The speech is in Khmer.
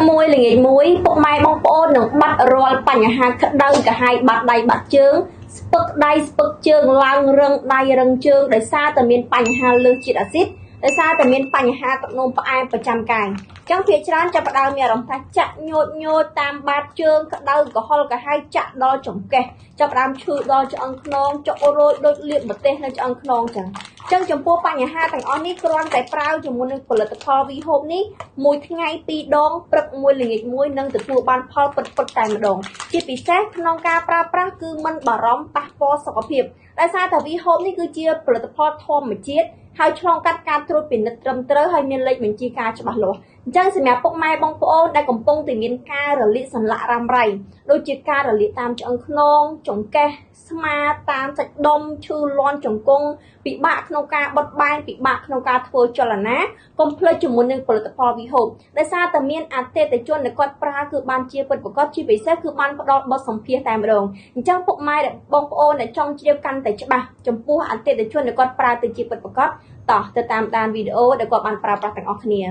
មួយល្ងាចមួយពុកម៉ែបងប្អូននឹងបាត់រាល់បញ្ហាក្តៅកាហាយបាត់ដៃបាត់ជើងស្ពឹកដៃស្ពឹកជើងឡើងរឹងដៃរឹងជើងដោយសារតែមានបញ្ហាលើសជាតិអាស៊ីតដោយសារតែមានបញ្ហាទឹកនោមផ្អែមប្រចាំកាយអញ្ចឹងភាគច្រើនចាប់ផ្ដើមមានអារម្មណ៍ថាចាក់ញោចតាមបាតជើងក្តៅក្រហល់កាហាយចាក់ដល់ចង្កេះចាប់ផ្ដើមឈឺដល់ឆ្អឹងខ្នងចុករយដូចលាបម្ទេសនៅឆ្អឹងខ្នងអញ្ចឹងចំពោះបញ្ហាទាំងអស់នេះគ្រាន់តែប្រើជាមួយនឹងផលិតផល V Hope នេះមួយថ្ងៃ2ដងព្រឹកមួយល្ងាចមួយនឹងទទួលបានផលពិតៗតែម្ដងជាពិសេសក្នុងការប្រើប្រាស់គឺមិនបារម្ភប៉ះពាល់សុខភាពដោយសារតែ V Hope នេះគឺជាផលិតផលធម្មជាតិហើយឆ្លងកាត់ការត្រួតពិនិត្យត្រឹមត្រូវហើយមានលេខបញ្ជីការច្បាស់លាស់អញ្ចឹងសម្រាប់ពុកម៉ែបងប្អូនដែលកំពុងតែមានការរលាកសន្លាក់រ៉ាំរ៉ៃដូចជាការរលាកតាមឆ្អឹងខ្នងចង្កេះស្មាតាមសាច់ដុំឈឺលាន់ជង្គង់ពិបាកក្នុងការបត់បែនពិបាកក្នុងការធ្វើចលនាកុំភ្លេចជាមួយនឹងផលិតផល V Hope ដោយសារតែមានអតិថិជនដែលគាត់ប្រើគឺបានជាពិតប្រាកដជាពិសេសគឺបានផ្ដល់បទសម្ភាសន៍តែម្ដងអញ្ចឹងពុកម៉ែបងប្អូនដែលចង់ជ្រាបកាន់តែច្បាស់ចំពោះអតិថិជនដែលគាត់ប្រើទៅជាពិតប្រាកដតោះទៅតាមដានវីដេអូដែលគាត់បានប្រើប្រាស់ទាំងអស់គ្នា